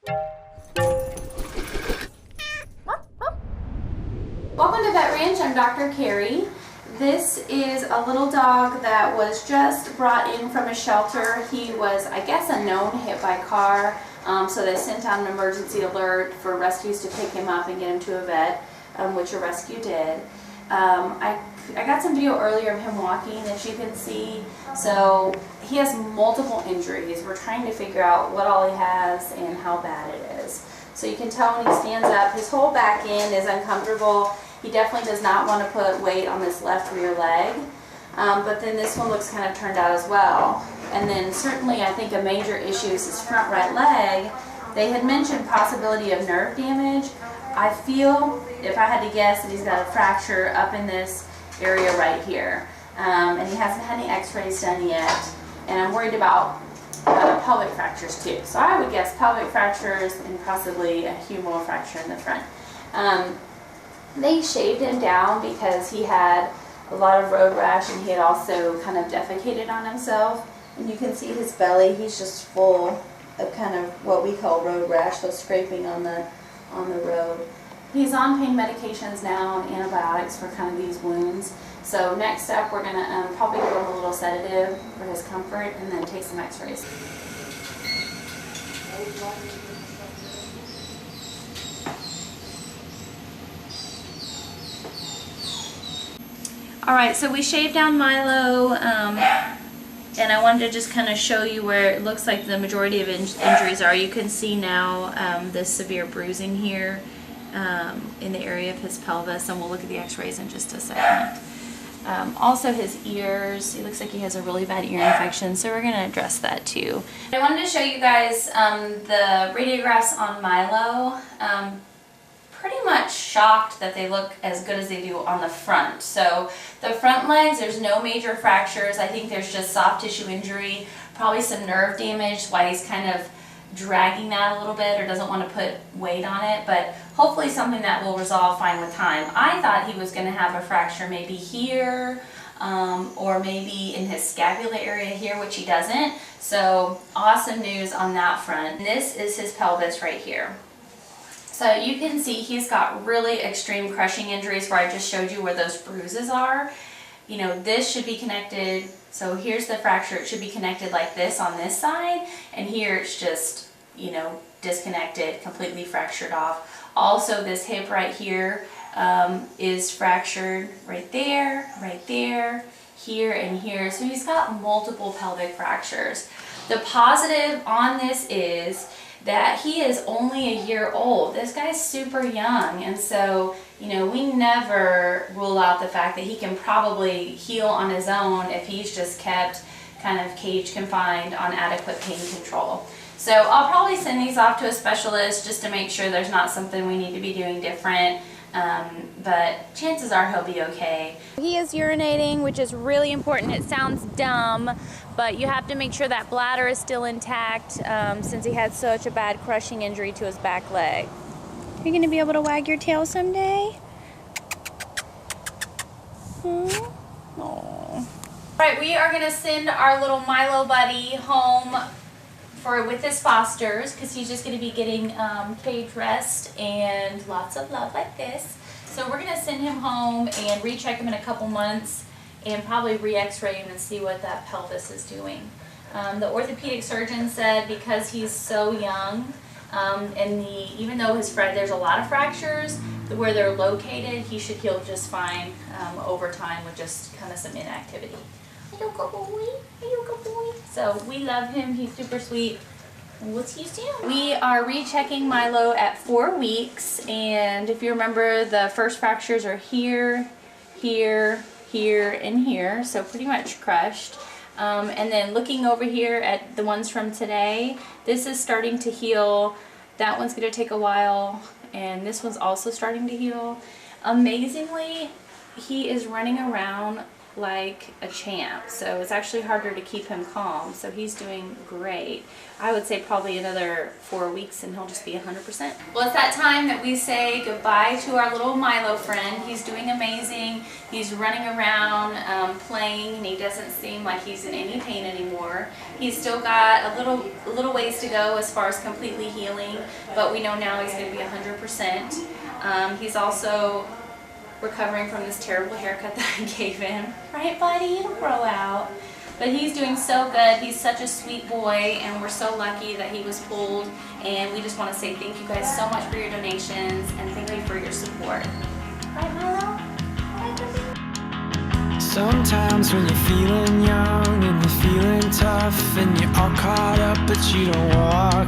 Welcome to Vet Ranch. I'm Dr. Carrie. This is a little dog that was just brought in from a shelter. He was, I guess, a known hit by car, so they sent out an emergency alert for rescues to pick him up and get him to a vet, which a rescue did. I got some video earlier of him walking, as you can see. So he has multiple injuries. We're trying to figure out what all he has and how bad it is. So you can tell when he stands up, his whole back end is uncomfortable. He definitely does not want to put weight on this left rear leg. But then this one looks kind of turned out as well. And then certainly I think a major issue is his front right leg. They had mentioned possibility of nerve damage. I feel, if I had to guess, that he's got a fracture up in this area right here. And he hasn't had any x-rays done yet. And I'm worried about pelvic fractures too. So I would guess pelvic fractures and possibly a humeral fracture in the front. They shaved him down because he had a lot of road rash and he had also kind of defecated on himself. And you can see his belly, he's just full of kind of what we call road rash, so scraping on the road. He's on pain medications now and antibiotics for kind of these wounds. So next up, we're going to probably give him a little sedative for his comfort and then take some x-rays. Alright, so we shaved down Milo, and I wanted to just kind of show you where it looks like the majority of injuries are. You can see now this severe bruising here in the area of his pelvis, and we'll look at the x-rays in just a second. Also his ears, it looks like he has a really bad ear infection, so we're going to address that too. I wanted to show you guys the radiographs on Milo. Pretty much shocked that they look as good as they do on the front. So the front legs, there's no major fractures. I think there's just soft tissue injury, probably some nerve damage, why he's kind of dragging that a little bit or doesn't want to put weight on it, but hopefully something that will resolve fine with time. I thought he was going to have a fracture maybe here or maybe in his scapula area here, which he doesn't. So awesome news on that front. And this is his pelvis right here. So you can see he's got really extreme crushing injuries where I just showed you where those bruises are. You know, this should be connected. So here's the fracture. It should be connected like this on this side. And here it's just, you know, disconnected, completely fractured off. Also, this hip right here is fractured right there, here, and here. So he's got multiple pelvic fractures. The positive on this is that he is only a year old. This guy's super young, and so, you know, we never rule out the fact that he can probably heal on his own if he's just kept kind of cage confined on adequate pain control. So I'll probably send these off to a specialist just to make sure there's not something we need to be doing different. But chances are he'll be okay. He is urinating, which is really important. It sounds dumb, but you have to make sure that bladder is still intact since he had such a bad crushing injury to his back leg. Are you going to be able to wag your tail someday? All right, we are going to send our little Milo buddy home with his fosters because he's just going to be getting cage rest and lots of love like this. So we're going to send him home and recheck him in a couple months and probably re-x-ray him and see what that pelvis is doing. The orthopedic surgeon said because he's so young and even though there's a lot of fractures, where they're located, he should heal just fine over time with just kind of some inactivity. Are you a good boy? Are you a good boy? So we love him. He's super sweet. And we'll see you soon. We are rechecking Milo at 4 weeks, and if you remember, the first fractures are here, here, here, and here, so pretty much crushed. And then looking over here at the ones from today, this is starting to heal. That one's going to take a while, and this one's also starting to heal. Amazingly, he is running around like a champ. So it's actually harder to keep him calm. So he's doing great. I would say probably another 4 weeks and he'll just be 100%. Well, it's that time that we say goodbye to our little Milo friend. He's doing amazing. He's running around, playing, and he doesn't seem like he's in any pain anymore. He's still got a little ways to go as far as completely healing, but we know now he's going to be 100%. He's also recovering from this terrible haircut that I gave him. Right, buddy? It'll grow out. But he's doing so good. He's such a sweet boy, and we're so lucky that he was pulled. And we just want to say thank you guys so much for your donations, and thank you for your support. Right, Milo? Sometimes when you're feeling young and you're feeling tough and you're all caught up but you don't walk